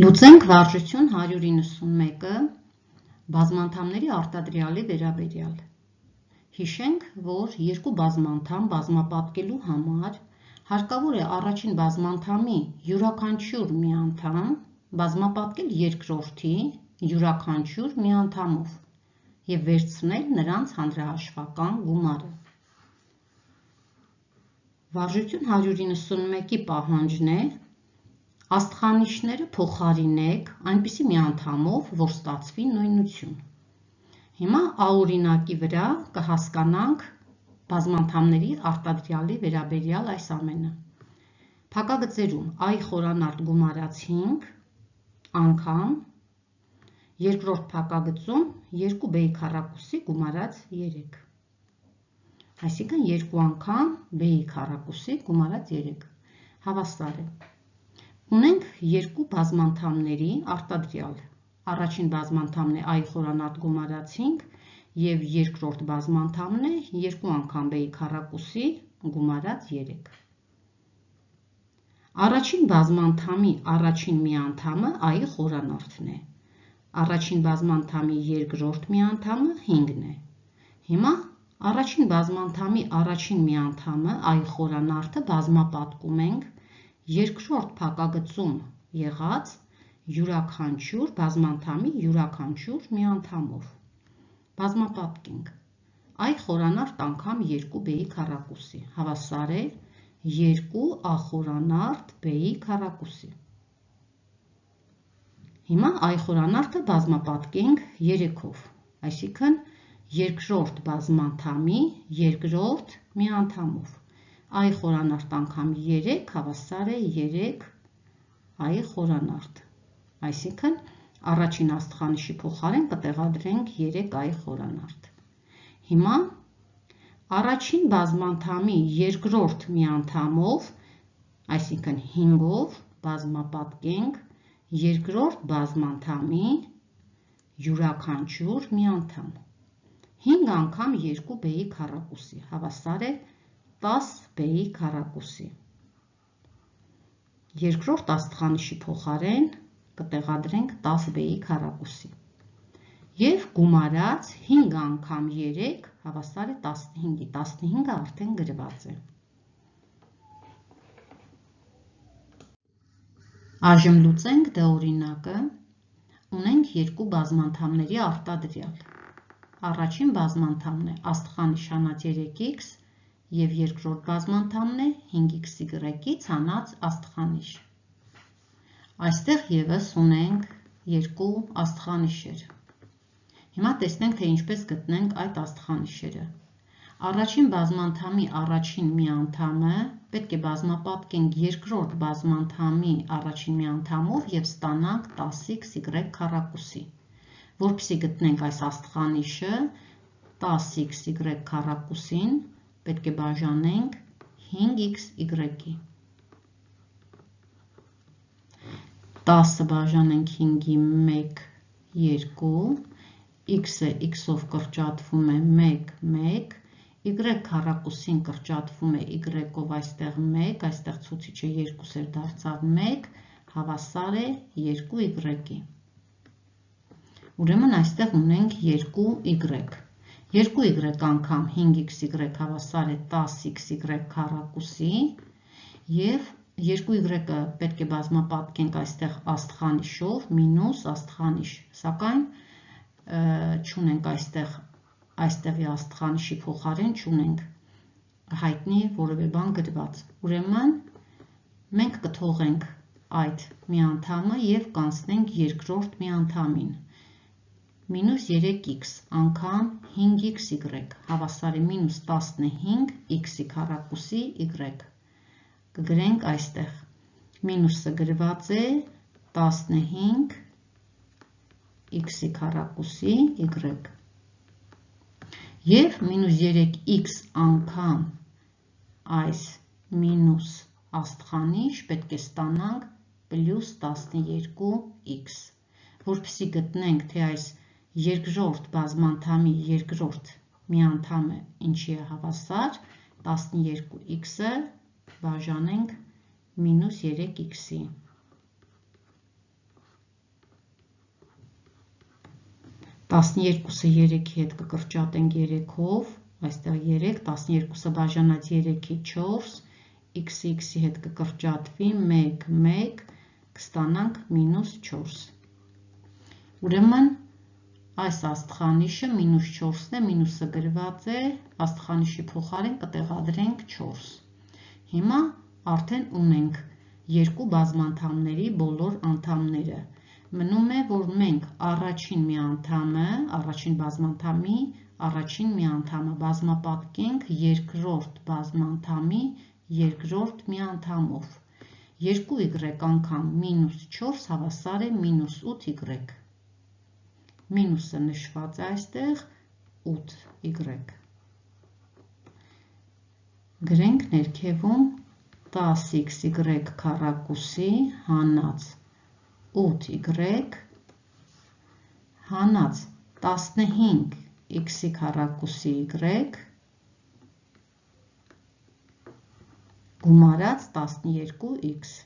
Լուծենք վարժություն 191-ը բազմանդամների արտադրյալի վերաբերյալ։ Հիշենք, որ երկու բազմանդամ բազմապատկելու համար հարկավոր է առաջին բազմանդամի յուրաքանչյուր մի անդամ բազմապատկել երկրորդի յուրաքանչյուր մի անդամով և վերցնել նրանց հանրահաշվական գումարը։ Վարժություն 191-ի պահանջն է աստղանիշները փոխարինեք այնպիսի մի անդամով, որ ստացվի նույնություն։ Հիմա աօրինակի վրա կհասկանանք բազմանդամների արտադրյալի վերաբերյալ այս ամենը։ Փակագծերում i խորանարդ գումարած 5 անգամ, երկրորդ փակագծում 2b-ի քառակուսի գումարած 3։ Այսինքն 2 անգամ b-ի քառակուսի գումարած 3։ Հավասար է։ Ունենք երկու բազմանդամների արտադրյալ։ Առաջին բազմանդամն է i խորանարդ գումարած 5 և երկրորդ բազմանդամն է 2 անգամ b-ի քառակուսի գումարած 3։ Առաջին բազմանդամի առաջին մի անդամը i խորանարդն է։ Առաջին բազմանդամի երկրորդ մի անդամը 5-ն է։ Հիմա առաջին բազմանդամի առաջին մի անդամը i խորանարդը բազմապատկում ենք երկրորդ փակագծում եղած յուրաքանչյուր բազմանդամի յուրաքանչյուր մի անդամով։ Բազմապատկենք i խորանարդ անգամ 2b-ի քառակուսի հավասար է 2a խորանարդ b-ի քառակուսի։ Հիմա i խորանարդը բազմապատկենք 3-ով, այսինքն երկրորդ բազմանդամի երկրորդ մի անդամով։ i խորանարդ անգամ 3 հավասար է 3i խորանարդ, այսինքն առաջին աստղանիշի փոխարեն կտեղադրենք 3i խորանարդ։ Հիմա առաջին բազմանդամի երկրորդ մի անդամով, այսինքն 5-ով բազմապատկենք երկրորդ բազմանդամի յուրաքանչյուր մի անդամ։ 5 անգամ 2b-ի քառակուսի հավասար է 10b-ի քառակուսի։ Երկրորդ աստղանիշի փոխարեն կտեղադրենք 10b-ի քառակուսի։ Եվ գումարած 5 անգամ 3 հավասար է 15-ի, 15-ը արդեն գրված է։ Այժմ լուծենք D օրինակը։ Ունենք երկու բազմանդամների արտադրյալ։ Առաջին բազմանդամն է աստղանիշ հանած 3x և երկրորդ բազմանդամն է 5xy-ի հանած աստղանիշ։ Այստեղ ևս ունենք երկու աստղանիշեր։ Հիմա տեսնենք, թե ինչպես գտնենք այդ աստղանիշերը։ Առաջին բազմանդամի առաջին մի անդամը պետք է բազմապատկենք երկրորդ բազմանդամի առաջին մի անդամով և ստանանք 10xy քառակուսի։ Որպեսզի գտնենք այս աստղանիշը 10xy քառակուսին պետք է բաժանենք 5xy-ի։ 10-ը բաժանենք 5-ի 1, 2, x-ը x-ով կրճատվում է 1, 1, y քառակուսին կրճատվում է y-ով այստեղ 1, այստեղ ցուցիչը 2 էր դարձավ 1, հավասար է 2y-ի։ Ուրեմն այստեղ ունենք 2y։ 2y անգամ 5xy հավասար է 10xy քառակուսի և 2y-ը պետք է բազմապատկենք այստեղ աստղանիշով մինուս աստղանիշ, սակայն չունենք այստեղի աստղանիշի փոխարեն չունենք հայտնի որևէ բան գրված։ Ուրեմն մենք կթողենք այդ մի անդամը և կանցնենք երկրորդ մի անդամին։ Մինուս 3x անգամ 5xy հավասար է մինուս 15x-ի քառակուսի y։ Կգրենք այստեղ։ Մինուսը գրված է 15x-ի քառակուսի y։ Եվ մինուս 3x անգամ այս մինուս աստղանիշ պետք է ստանանք պլյուս 12x։ Որպեսզի գտնենք, թե այս երկրորդ բազմանդամի երկրորդ մի անդամը ինչի է հավասար, 12x-ը բաժանենք մինուս 3x-ի։ 12-ը 3-ի հետ կկրճատենք 3-ով, այստեղ 3, 12-ը բաժանած 3-ի 4, x-ի հետ կկրճատվի 1, 1, կստանանք -4։ Ուրեմն այս աստղանիշը -4-ն է, մինուսը գրված է, աստղանիշի փոխարեն կտեղադրենք 4։ Հիմա արդեն ունենք երկու բազմանդամների բոլոր անդամները։ Մնում է, որ մենք առաջին բազմանդամի առաջին միանդամը բազմապատկենք երկրորդ բազմանդամի երկրորդ միանդամով։ 2y անգամ -4 հավասար է -8y։ Մինուսը նշված է այստեղ 8y։ Գրենք ներքևում 10xy քառակուսի հանած 8y հանած 15x քառակուսի y գումարած 12x։